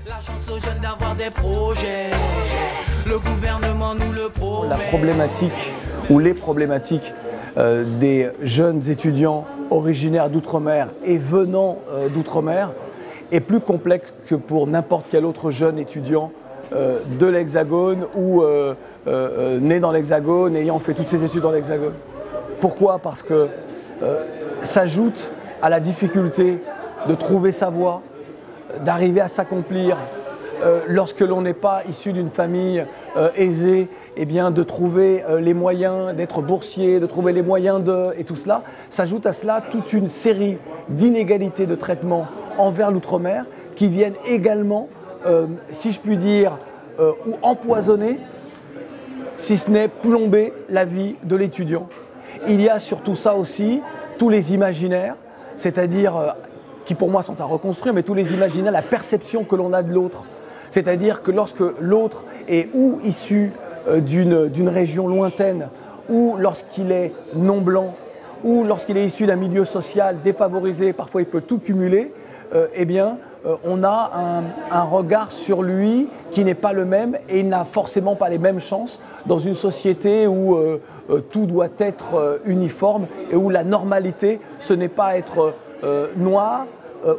La chance aux jeunes d'avoir des projets. Le gouvernement nous le promet. La problématique ou les problématiques des jeunes étudiants originaires d'outre-mer et venant d'outre-mer est plus complexe que pour n'importe quel autre jeune étudiant de l'Hexagone ou né dans l'Hexagone, ayant fait toutes ses études dans l'Hexagone. Pourquoi? Parce que s'ajoute à la difficulté de trouver sa voie, d'arriver à s'accomplir lorsque l'on n'est pas issu d'une famille aisée, eh bien, de trouver les moyens d'être boursier, de trouver les moyens de... Et tout cela, s'ajoute à cela toute une série d'inégalités de traitement envers l'outre-mer qui viennent également, si je puis dire, ou empoisonner, si ce n'est plomber la vie de l'étudiant. Il y a sur tout ça aussi tous les imaginaires, c'est-à-dire qui pour moi sont à reconstruire, mais tous les imaginaires, la perception que l'on a de l'autre. C'est-à-dire que lorsque l'autre est ou issu d'une région lointaine, ou lorsqu'il est non blanc, ou lorsqu'il est issu d'un milieu social défavorisé, parfois il peut tout cumuler, eh bien, on a un regard sur lui qui n'est pas le même et il n'a forcément pas les mêmes chances dans une société où tout doit être uniforme et où la normalité, ce n'est pas être noir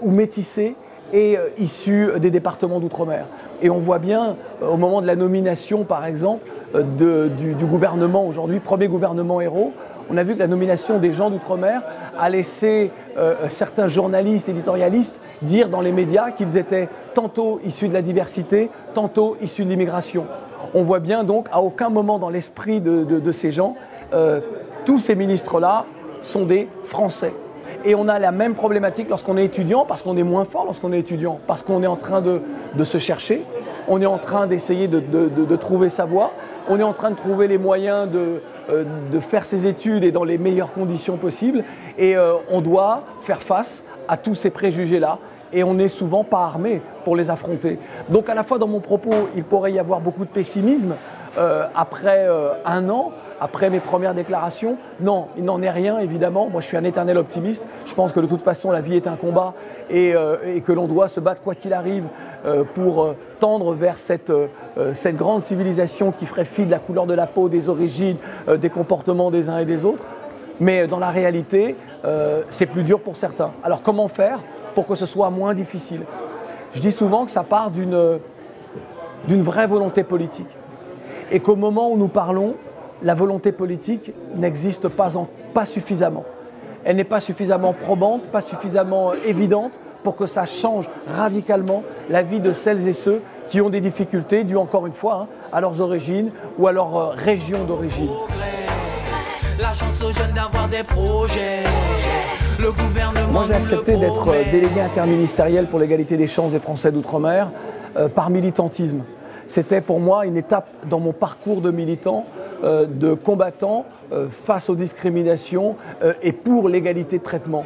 ou métissé et issu des départements d'outre-mer. Et on voit bien, au moment de la nomination, par exemple, du gouvernement aujourd'hui, premier gouvernement Ayrault, on a vu que la nomination des gens d'outre-mer a laissé certains journalistes, éditorialistes, dire dans les médias qu'ils étaient tantôt issus de la diversité, tantôt issus de l'immigration. On voit bien donc, à aucun moment dans l'esprit de ces gens, tous ces ministres-là sont des Français. Et on a la même problématique lorsqu'on est étudiant, parce qu'on est moins fort lorsqu'on est étudiant, parce qu'on est en train de se chercher, on est en train d'essayer de trouver sa voie, on est en train de trouver les moyens de faire ses études et dans les meilleures conditions possibles, et on doit faire face à tous ces préjugés-là, et on n'est souvent pas armé pour les affronter. Donc à la fois dans mon propos, il pourrait y avoir beaucoup de pessimisme, après un an, après mes premières déclarations, non, il n'en est rien évidemment. Moi je suis un éternel optimiste, je pense que de toute façon la vie est un combat et que l'on doit se battre quoi qu'il arrive pour tendre vers cette grande civilisation qui ferait fi de la couleur de la peau, des origines, des comportements des uns et des autres. Mais dans la réalité, c'est plus dur pour certains. Alors comment faire pour que ce soit moins difficile? Je dis souvent que ça part d'une vraie volonté politique. Et qu'au moment où nous parlons, la volonté politique n'existe pas suffisamment. Elle n'est pas suffisamment probante, pas suffisamment évidente pour que ça change radicalement la vie de celles et ceux qui ont des difficultés dues encore une fois à leurs origines ou à leur région d'origine. La chance aux jeunes d'avoir des projets. Le gouvernement Moi j'ai accepté d'être délégué interministériel pour l'égalité des chances des Français d'outre-mer par militantisme. C'était pour moi une étape dans mon parcours de militant, de combattant face aux discriminations et pour l'égalité de traitement.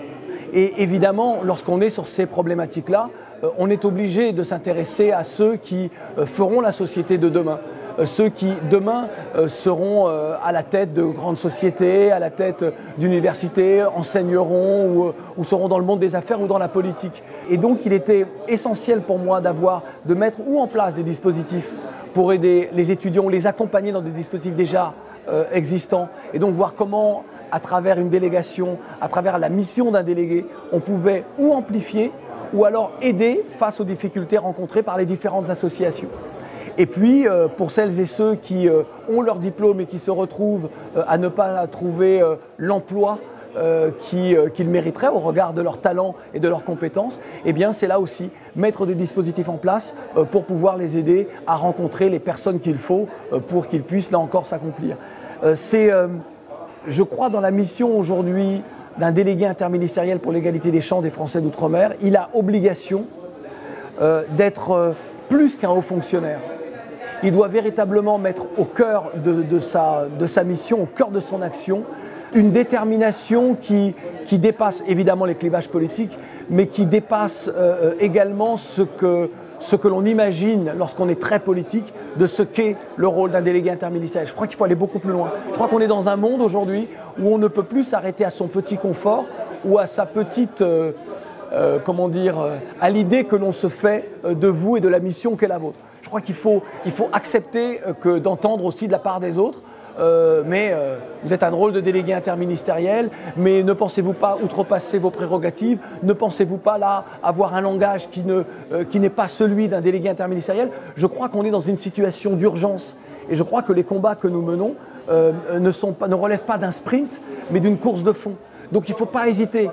Et évidemment, lorsqu'on est sur ces problématiques-là, on est obligé de s'intéresser à ceux qui feront la société de demain. Ceux qui, demain, seront à la tête de grandes sociétés, à la tête d'universités, enseigneront ou seront dans le monde des affaires ou dans la politique. Et donc, il était essentiel pour moi de mettre en place des dispositifs pour aider les étudiants ou les accompagner dans des dispositifs déjà existants. Et donc, voir comment, à travers une délégation, à travers la mission d'un délégué, on pouvait ou amplifier ou alors aider face aux difficultés rencontrées par les différentes associations. Et puis, pour celles et ceux qui ont leur diplôme et qui se retrouvent à ne pas trouver l'emploi qu'ils mériteraient au regard de leur talent et de leurs compétences, eh bien, c'est là aussi mettre des dispositifs en place pour pouvoir les aider à rencontrer les personnes qu'il faut pour qu'ils puissent, là encore, s'accomplir. Je crois, dans la mission aujourd'hui d'un délégué interministériel pour l'égalité des chances des Français d'outre-mer, il a obligation d'être plus qu'un haut fonctionnaire. Il doit véritablement mettre au cœur de sa mission, au cœur de son action, une détermination qui dépasse évidemment les clivages politiques, mais qui dépasse également ce que l'on imagine lorsqu'on est très politique de ce qu'est le rôle d'un délégué interministériel. Je crois qu'il faut aller beaucoup plus loin. Je crois qu'on est dans un monde aujourd'hui où on ne peut plus s'arrêter à son petit confort ou à sa petite comment dire, à l'idée que l'on se fait de vous et de la mission qu'est la vôtre. Je crois qu'il faut accepter d'entendre aussi de la part des autres. Vous êtes un drôle de délégué interministériel, mais ne pensez-vous pas outrepasser vos prérogatives? Ne pensez-vous pas là avoir un langage qui n'est pas celui d'un délégué interministériel? Je crois qu'on est dans une situation d'urgence et je crois que les combats que nous menons ne relèvent pas d'un sprint, mais d'une course de fond. Donc il ne faut pas hésiter,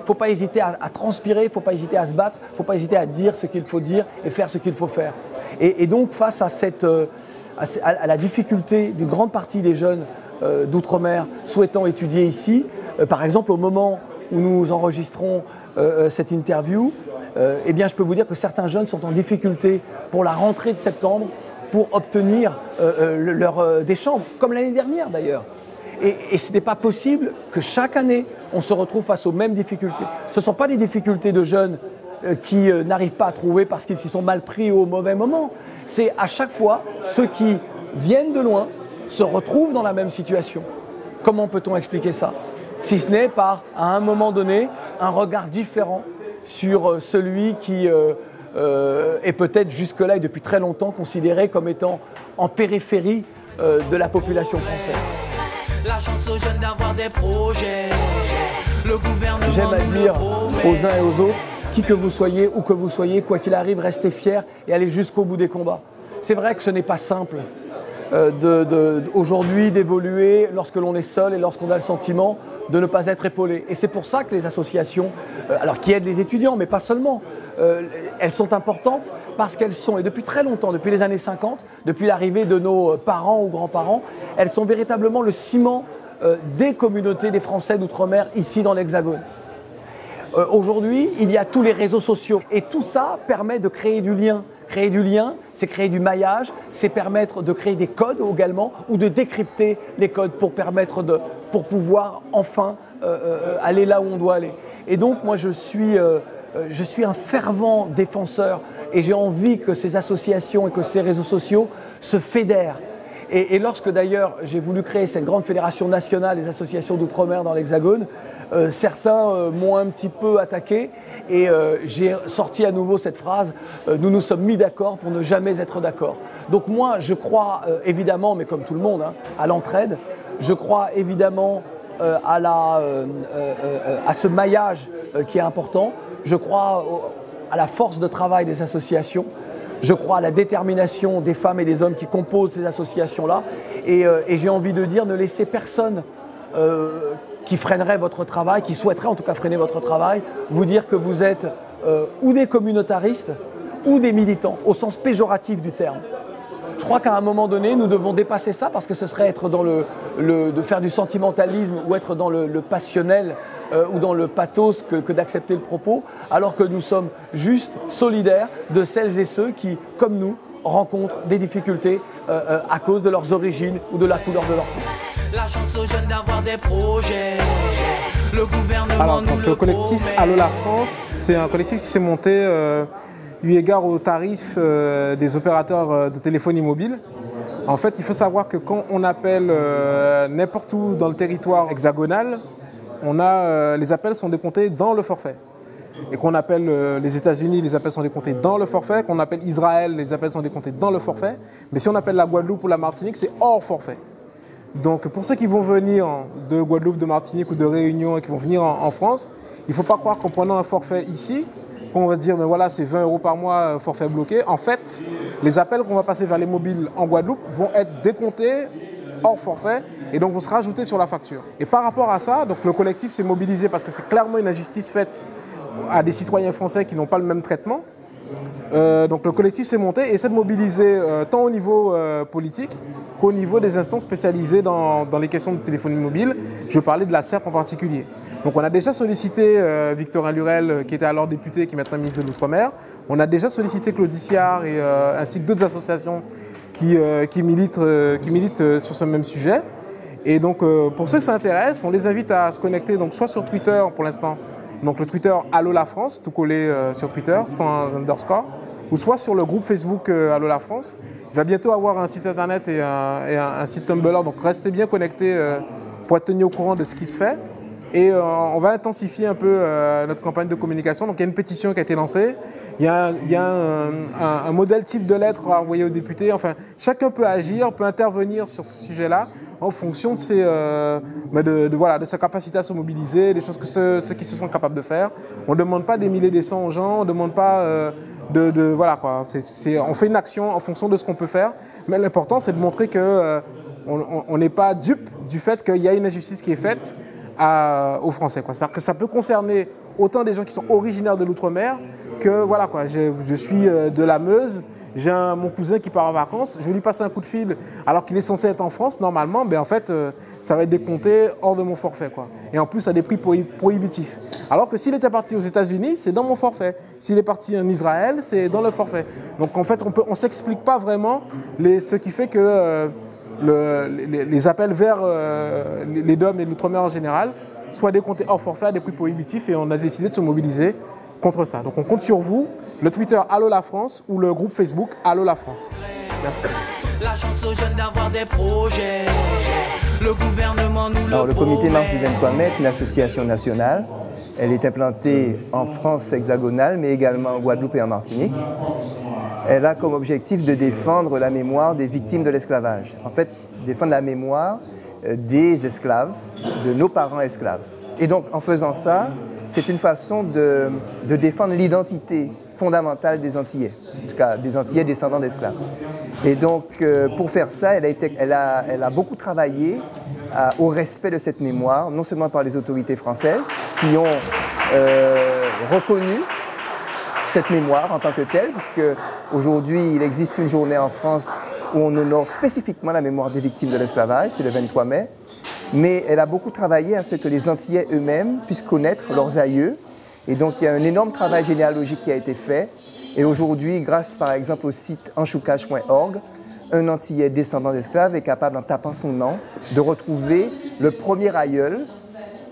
à transpirer, il ne faut pas hésiter à se battre, il ne faut pas hésiter à dire ce qu'il faut dire et faire ce qu'il faut faire. Et donc face à la difficulté d'une grande partie des jeunes d'outre-mer souhaitant étudier ici, par exemple au moment où nous enregistrons cette interview, eh bien je peux vous dire que certains jeunes sont en difficulté pour la rentrée de septembre pour obtenir des chambres, comme l'année dernière d'ailleurs. Et ce n'est pas possible que chaque année, on se retrouve face aux mêmes difficultés. Ce ne sont pas des difficultés de jeunes qui n'arrivent pas à trouver parce qu'ils s'y sont mal pris au mauvais moment. C'est à chaque fois ceux qui viennent de loin se retrouvent dans la même situation. Comment peut-on expliquer ça? Si ce n'est par, à un moment donné, un regard différent sur celui qui est peut-être jusque-là et depuis très longtemps considéré comme étant en périphérie de la population française. La chance aux jeunes d'avoir des projets. Le gouvernement J'aime à dire aux uns et aux autres, qui que vous soyez, où que vous soyez, quoi qu'il arrive, restez fiers et allez jusqu'au bout des combats. C'est vrai que ce n'est pas simple aujourd'hui d'évoluer lorsque l'on est seul et lorsqu'on a le sentiment de ne pas être épaulé. Et c'est pour ça que les associations, alors qui aident les étudiants, mais pas seulement, elles sont importantes parce qu'elles sont, et depuis très longtemps, depuis les années 50, depuis l'arrivée de nos parents ou grands-parents, elles sont véritablement le ciment des communautés des Français d'outre-mer ici dans l'Hexagone. Aujourd'hui, il y a tous les réseaux sociaux et tout ça permet de créer du lien. Créer du lien, c'est créer du maillage, c'est permettre de créer des codes également ou de décrypter les codes pour pouvoir enfin aller là où on doit aller. Et donc moi je suis un fervent défenseur et j'ai envie que ces associations et que ces réseaux sociaux se fédèrent. Et lorsque d'ailleurs j'ai voulu créer cette grande fédération nationale des associations d'outre-mer dans l'Hexagone, certains m'ont un petit peu attaqué et j'ai sorti à nouveau cette phrase « Nous nous sommes mis d'accord pour ne jamais être d'accord ». Donc moi je crois évidemment, mais comme tout le monde, à l'entraide. Je crois évidemment à ce maillage qui est important. Je crois à la force de travail des associations. Je crois à la détermination des femmes et des hommes qui composent ces associations-là. Et j'ai envie de dire, ne laissez personne qui freinerait votre travail, qui souhaiterait en tout cas freiner votre travail, vous dire que vous êtes ou des communautaristes ou des militants, au sens péjoratif du terme. Je crois qu'à un moment donné, nous devons dépasser ça parce que ce serait être dans de faire du sentimentalisme ou être dans le passionnel ou dans le pathos que d'accepter le propos, alors que nous sommes juste solidaires de celles et ceux qui, comme nous, rencontrent des difficultés à cause de leurs origines ou de la couleur de leur peau. La chance aux jeunes d'avoir des projets. Le gouvernement Alors, donc, le collectif Allô la France, c'est un collectif qui s'est monté eu égard aux tarifs des opérateurs de téléphonie mobile. En fait, il faut savoir que quand on appelle n'importe où dans le territoire hexagonal, les appels sont décomptés dans le forfait. Et qu'on appelle les États-Unis, les appels sont décomptés dans le forfait. Qu'on appelle Israël, les appels sont décomptés dans le forfait. Mais si on appelle la Guadeloupe ou la Martinique, c'est hors forfait. Donc pour ceux qui vont venir de Guadeloupe, de Martinique ou de Réunion et qui vont venir en France, il ne faut pas croire qu'en prenant un forfait ici, qu'on va dire mais voilà c'est 20 € par mois, forfait bloqué. En fait, les appels qu'on va passer vers les mobiles en Guadeloupe vont être décomptés hors forfait et donc vont se rajouter sur la facture. Et par rapport à ça, donc le collectif s'est mobilisé parce que c'est clairement une injustice faite à des citoyens français qui n'ont pas le même traitement. Donc le collectif s'est monté et essaie de mobiliser tant au niveau politique qu'au niveau des instances spécialisées dans les questions de téléphonie mobile. Je veux parler de la SERP en particulier. Donc on a déjà sollicité Victorin Lurel, qui était alors député, qui est maintenant ministre de l'Outre-mer. On a déjà sollicité Claude Iciard ainsi que d'autres associations qui militent sur ce même sujet. Et donc pour ceux que ça intéresse, on les invite à se connecter donc, soit sur Twitter pour l'instant, donc le Twitter Allô la France, tout collé sur Twitter, sans underscore, ou soit sur le groupe Facebook Allô la France. Il va bientôt avoir un site internet et un site Tumblr, donc restez bien connectés pour être tenus au courant de ce qui se fait. Et on va intensifier un peu notre campagne de communication. Donc il y a une pétition qui a été lancée. Il y a un modèle type de lettre à envoyer aux députés. Enfin, chacun peut agir, peut intervenir sur ce sujet-là en fonction de sa capacité à se mobiliser, des choses que ceux qui se sont capables de faire. On ne demande pas des milliers des cents aux gens, on ne demande pas voilà quoi. On fait une action en fonction de ce qu'on peut faire. Mais l'important, c'est de montrer qu'on n'est pas dupe du fait qu'il y a une injustice qui est faite aux Français. C'est-à-dire que ça peut concerner autant des gens qui sont originaires de l'outre-mer que, voilà quoi, je suis de la Meuse, j'ai mon cousin qui part en vacances, je vais lui passer un coup de fil alors qu'il est censé être en France, normalement, en fait, ça va être décompté hors de mon forfait, quoi. Et en plus, à des prix prohibitifs. Alors que s'il était parti aux États-Unis, c'est dans mon forfait. S'il est parti en Israël, c'est dans le forfait. Donc en fait, on ne s'explique pas vraiment ce qui fait que les appels vers les DOM et l'outre-mer en général soient décomptés hors forfait à des prix prohibitifs, et on a décidé de se mobiliser contre ça. Donc on compte sur vous, le Twitter Allo la France ou le groupe Facebook Allo la France. Merci. La chance aux jeunes d'avoir des projets. Le gouvernement nous le Alors, le comité promet. Marche du 23 mai est une association nationale. Elle est implantée en France hexagonale, mais également en Guadeloupe et en Martinique. Elle a comme objectif de défendre la mémoire des victimes de l'esclavage. En fait, défendre la mémoire des esclaves, de nos parents esclaves. Et donc, en faisant ça, c'est une façon de défendre l'identité fondamentale des Antillais, en tout cas des Antillais descendants d'esclaves. Et donc, pour faire ça, elle a beaucoup travaillé au respect de cette mémoire, non seulement par les autorités françaises, qui ont reconnu cette mémoire en tant que telle, puisque aujourd'hui, il existe une journée en France où on honore spécifiquement la mémoire des victimes de l'esclavage, c'est le 23 mai. Mais elle a beaucoup travaillé à ce que les Antillais eux-mêmes puissent connaître leurs aïeux. Et donc, il y a un énorme travail généalogique qui a été fait. Et aujourd'hui, grâce par exemple au site enchoucage.org, un Antillais descendant d'esclaves est capable, en tapant son nom, de retrouver le premier aïeul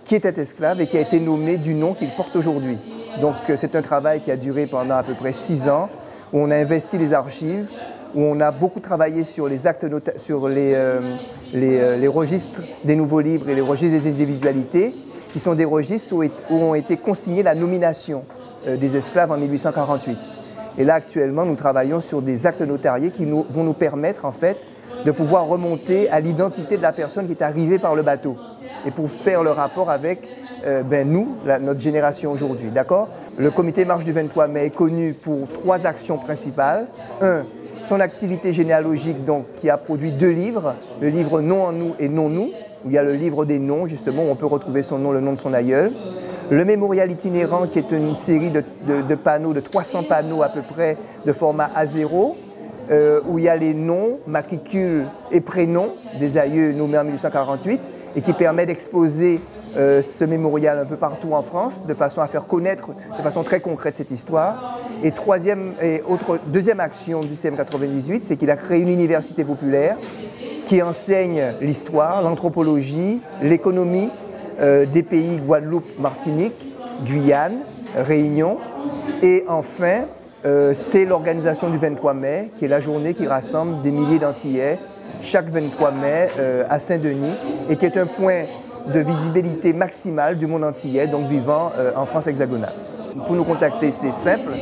qui était esclave et qui a été nommé du nom qu'il porte aujourd'hui. Donc, c'est un travail qui a duré pendant à peu près 6 ans, où on a investi les archives, où on a beaucoup travaillé sur les actes sur les registres des nouveaux livres et les registres des individualités, qui sont des registres où ont été consignés la nomination des esclaves en 1848. Et là, actuellement, nous travaillons sur des actes notariés qui vont nous permettre, en fait, de pouvoir remonter à l'identité de la personne qui est arrivée par le bateau et pour faire le rapport avec nous, notre génération aujourd'hui. D'accord ? Le comité Marche du 23 mai est connu pour 3 actions principales. 1, son activité généalogique, donc, qui a produit 2 livres, le livre Non en nous et Non nous, où il y a le livre des noms, justement, où on peut retrouver son nom, le nom de son aïeul. Le mémorial itinérant, qui est une série de panneaux, de 300 panneaux à peu près, de format A0, où il y a les noms, matricules et prénoms des aïeux nommés en 1848, et qui permet d'exposer ce mémorial un peu partout en France, de façon à faire connaître de façon très concrète cette histoire. Et deuxième action du CM98, c'est qu'il a créé une université populaire qui enseigne l'histoire, l'anthropologie, l'économie des pays Guadeloupe, Martinique, Guyane, Réunion. Et enfin, c'est l'organisation du 23 mai, qui est la journée qui rassemble des milliers d'Antillais chaque 23 mai à Saint-Denis, et qui est un point de visibilité maximale du monde antillais, donc vivant en France hexagonale. Pour nous contacter, c'est simple,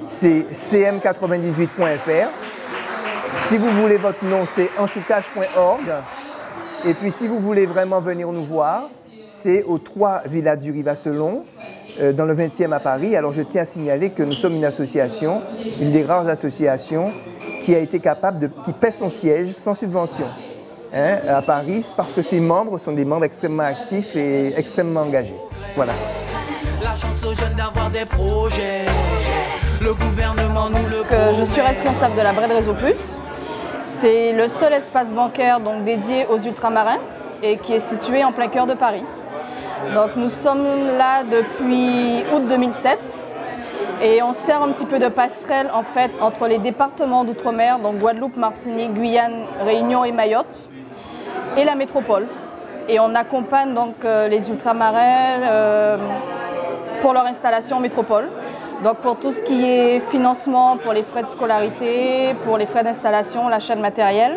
c'est cm98.fr. Si vous voulez votre nom, c'est enchoucage.org. Et puis si vous voulez vraiment venir nous voir, c'est aux 3 Villas du Rivacelon, dans le 20e à Paris. Alors je tiens à signaler que nous sommes une association, une des rares associations qui a été capable qui paie son siège sans subvention à Paris, parce que ses membres sont des membres extrêmement actifs et extrêmement engagés. Voilà. La chance aux jeunes d'avoir des projets. Le gouvernement nous le promet. Je suis responsable de la Bred Réseau Plus. C'est le seul espace bancaire donc, dédié aux ultramarins et qui est situé en plein cœur de Paris. Donc nous sommes là depuis août 2007 et on sert un petit peu de passerelle en fait entre les départements d'outre-mer, donc Guadeloupe, Martinique, Guyane, Réunion et Mayotte, et la métropole. Et on accompagne donc les ultramarins pour leur installation en métropole. Donc pour tout ce qui est financement, pour les frais de scolarité, pour les frais d'installation, l'achat de matériel,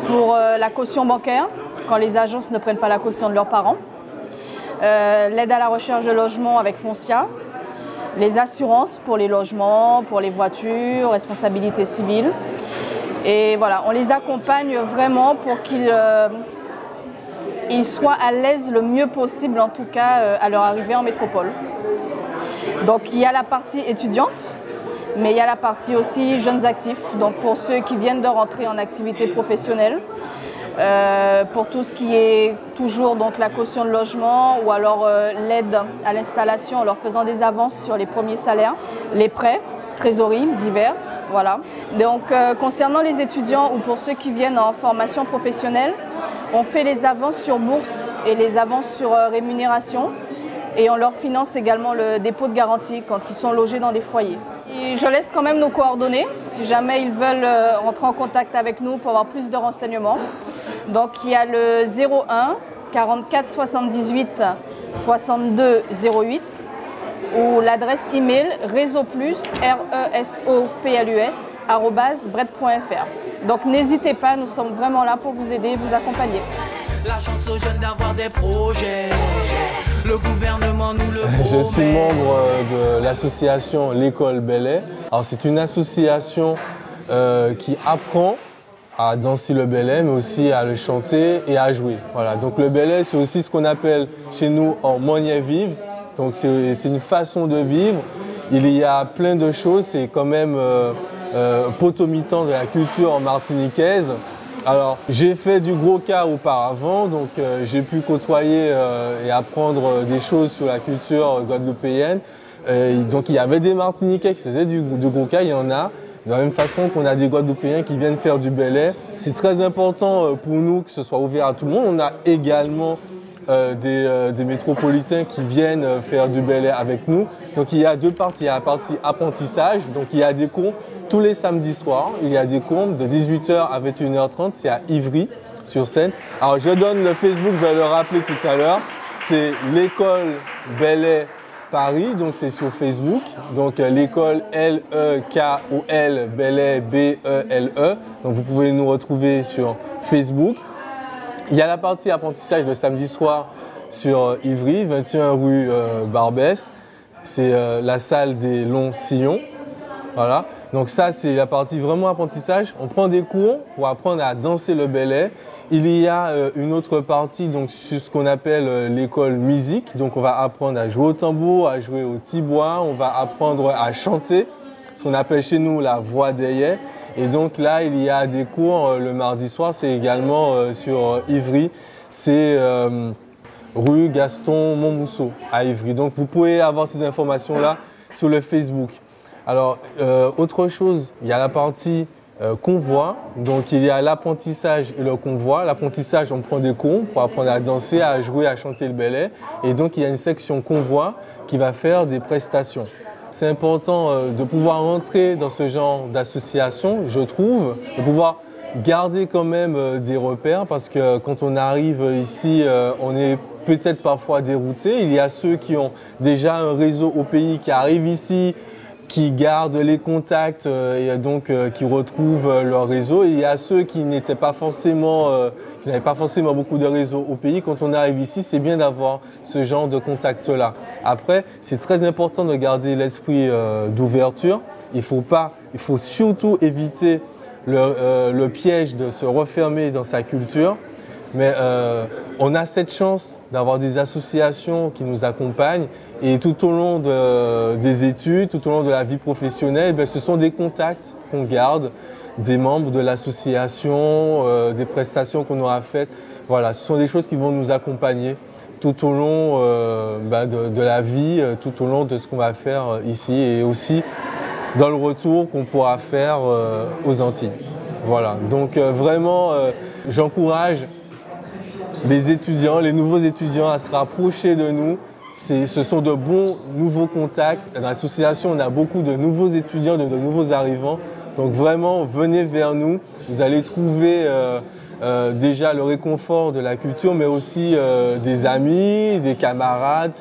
pour la caution bancaire, quand les agences ne prennent pas la caution de leurs parents. l'aide à la recherche de logement avec Foncia, les assurances pour les logements, pour les voitures, responsabilité civile. Et voilà, on les accompagne vraiment pour qu'ils soient à l'aise le mieux possible, en tout cas à leur arrivée en métropole. Donc il y a la partie étudiante, mais il y a la partie aussi jeunes actifs, donc pour ceux qui viennent de rentrer en activité professionnelle, pour tout ce qui est toujours donc la caution de logement ou alors l'aide à l'installation en leur faisant des avances sur les premiers salaires, les prêts, trésorerie diverses, voilà. Donc concernant les étudiants ou pour ceux qui viennent en formation professionnelle, on fait les avances sur bourse et les avances sur rémunération et on leur finance également le dépôt de garantie quand ils sont logés dans des foyers. Et je laisse quand même nos coordonnées si jamais ils veulent rentrer en contact avec nous pour avoir plus de renseignements. Donc il y a le 01 44 78 62 08 ou l'adresse email réseauplus, @bred.fr. Donc n'hésitez pas, nous sommes vraiment là pour vous aider et vous accompagner. La chance aux jeunes d'avoir des projets. Le gouvernement nous le promet. Je suis membre de l'association L'École Belay. Alors c'est une association qui apprend à danser le belay, mais aussi à le chanter et à jouer. Voilà. Donc le belay, c'est aussi ce qu'on appelle chez nous en monnaie vive. Donc c'est une façon de vivre. Il y a plein de choses. C'est quand même potomitan de la culture martiniquaise. Alors j'ai fait du gros cas auparavant, donc j'ai pu côtoyer et apprendre des choses sur la culture guadeloupéenne. Donc il y avait des Martiniquais qui faisaient du gros cas, il y en a. De la même façon qu'on a des Guadeloupéens qui viennent faire du belay. C'est très important pour nous que ce soit ouvert à tout le monde. On a également des métropolitains qui viennent faire du belay avec nous. Donc il y a deux parties. Il y a la partie apprentissage, donc il y a des cours tous les samedis soirs. Il y a des cours de 18h à 21h30, c'est à Ivry sur Seine. Alors je donne le Facebook, je vais le rappeler tout à l'heure. C'est l'école Belay Paris, donc c'est sur Facebook. Donc l'école L-E-K-O-L, Belay B-E-L-E. Donc vous pouvez nous retrouver sur Facebook. Il y a la partie apprentissage de samedi soir sur Ivry, 21 rue Barbès. C'est la salle des longs sillons. Voilà. Donc ça, c'est la partie vraiment apprentissage. On prend des cours pour apprendre à danser le belay. Il y a une autre partie donc, sur ce qu'on appelle l'école musique. Donc on va apprendre à jouer au tambour, à jouer au tibois. On va apprendre à chanter, ce qu'on appelle chez nous la voix d'ayet. Et donc là, il y a des cours le mardi soir. C'est également sur Ivry. C'est rue Gaston Montmousseau à Ivry. Donc vous pouvez avoir ces informations-là sur le Facebook. Alors, autre chose, il y a la partie convoi. Donc, il y a l'apprentissage et le convoi. L'apprentissage, on prend des cours pour apprendre à danser, à jouer, à chanter le belay. Et donc, il y a une section convoi qui va faire des prestations. C'est important de pouvoir rentrer dans ce genre d'association, je trouve, de pouvoir garder quand même des repères parce que quand on arrive ici, on est peut-être parfois dérouté. Il y a ceux qui ont déjà un réseau au pays qui arrivent ici, qui gardent les contacts et donc qui retrouvent leur réseau. Et il y a ceux qui n'étaient pas forcément, qui n'avaient pas forcément beaucoup de réseau au pays. Quand on arrive ici, c'est bien d'avoir ce genre de contact-là. Après, c'est très important de garder l'esprit d'ouverture. Il faut surtout éviter le piège de se refermer dans sa culture. Mais on a cette chance d'avoir des associations qui nous accompagnent et tout au long des études, tout au long de la vie professionnelle, ce sont des contacts qu'on garde, des membres de l'association, des prestations qu'on aura faites. Voilà, ce sont des choses qui vont nous accompagner tout au long de la vie, tout au long de ce qu'on va faire ici et aussi dans le retour qu'on pourra faire aux Antilles. Voilà, donc vraiment, j'encourage les étudiants, les nouveaux étudiants à se rapprocher de nous. Ce sont de bons nouveaux contacts. Dans l'association, on a beaucoup de nouveaux étudiants, de nouveaux arrivants. Donc vraiment, venez vers nous. Vous allez trouver déjà le réconfort de la culture, mais aussi des amis, des camarades.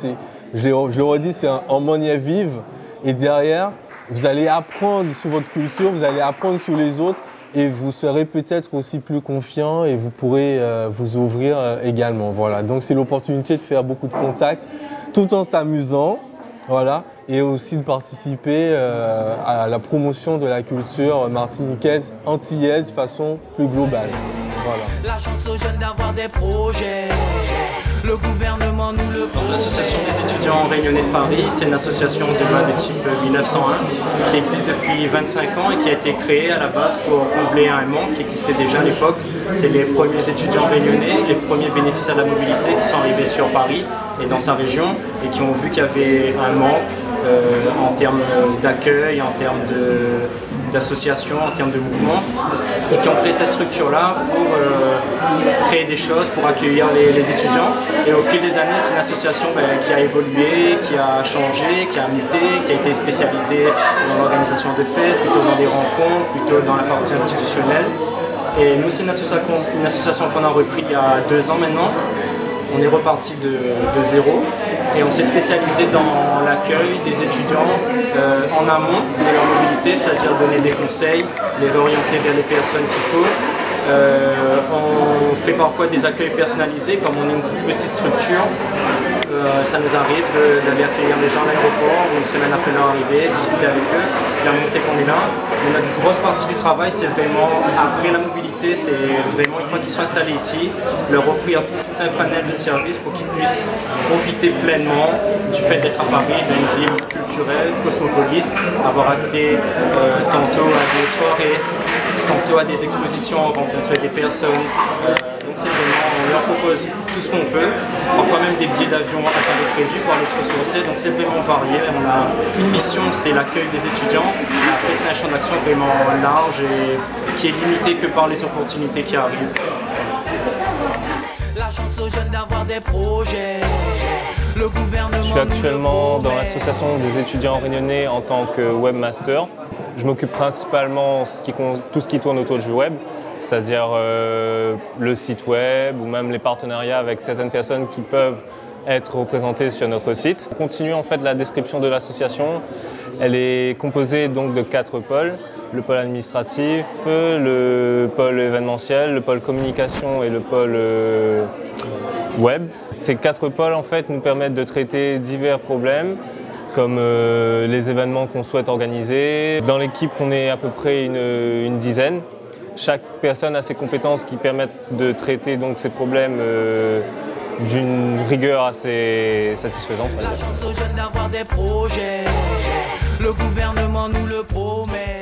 Je le redis, c'est en monnaie vive. Et derrière, vous allez apprendre sur votre culture, vous allez apprendre sur les autres. et vous serez peut-être aussi plus confiant et vous pourrez vous ouvrir également. Voilà. Donc c'est l'opportunité de faire beaucoup de contacts tout en s'amusant, voilà, et aussi de participer à la promotion de la culture martiniquaise, antillaise de façon plus globale. Voilà. La chance aux jeunes d'avoir des projets. Le gouvernement nous le propose. L'association des étudiants réunionnais de Paris, c'est une association de loi de type 1901 qui existe depuis 25 ans et qui a été créée à la base pour combler un manque qui existait déjà à l'époque. C'est les premiers étudiants réunionnais, les premiers bénéficiaires de la mobilité qui sont arrivés sur Paris et dans sa région et qui ont vu qu'il y avait un manque en termes d'accueil, en termes d'association, en termes de mouvement, et qui ont créé cette structure-là pour créer des choses, pour accueillir les étudiants. Et au fil des années, c'est une association qui a évolué, qui a changé, qui a muté, qui a été spécialisée dans l'organisation de fêtes, plutôt dans des rencontres, plutôt dans la partie institutionnelle. Et nous, c'est une association qu'on a repris il y a 2 ans maintenant. On est reparti de zéro et on s'est spécialisé dans l'accueil des étudiants en amont de leur mobilité, c'est-à-dire donner des conseils, les réorienter vers les personnes qu'il faut. On fait parfois des accueils personnalisés, comme on est une petite structure. Ça nous arrive d'aller accueillir des gens à l'aéroport une semaine après leur arrivée, discuter avec eux, leur montrer qu'on est là. Mais la grosse partie du travail, c'est vraiment après la mobilité, c'est vraiment une fois qu'ils sont installés ici, leur offrir tout un panel de services pour qu'ils puissent profiter pleinement du fait d'être à Paris, d'une ville culturelle, cosmopolite, avoir accès tantôt à des soirées, tantôt à des expositions, rencontrer des personnes. Donc c'est vraiment, on leur propose tout ce qu'on peut, parfois même des billets d'avion à tarif réduit pour aller se ressourcer, donc c'est vraiment varié. On a une mission, c'est l'accueil des étudiants, après c'est un champ d'action vraiment large et qui est limité que par les opportunités qui arrivent. La chance aux jeunes d'avoir des projets. Le gouvernement. Je suis actuellement dans l'association des étudiants réunionnais en tant que webmaster. Je m'occupe principalement de tout ce qui tourne autour du web, c'est-à-dire le site web ou même les partenariats avec certaines personnes qui peuvent être représentées sur notre site. Pour continuer en fait la description de l'association, elle est composée donc de 4 pôles. Le pôle administratif, le pôle événementiel, le pôle communication et le pôle web. Ces 4 pôles en fait nous permettent de traiter divers problèmes comme les événements qu'on souhaite organiser. Dans l'équipe, on est à peu près une dizaine. Chaque personne a ses compétences qui permettent de traiter donc ces problèmes d'une rigueur assez satisfaisante. La chance aux jeunes d'avoir des projets. Le gouvernement nous le promet.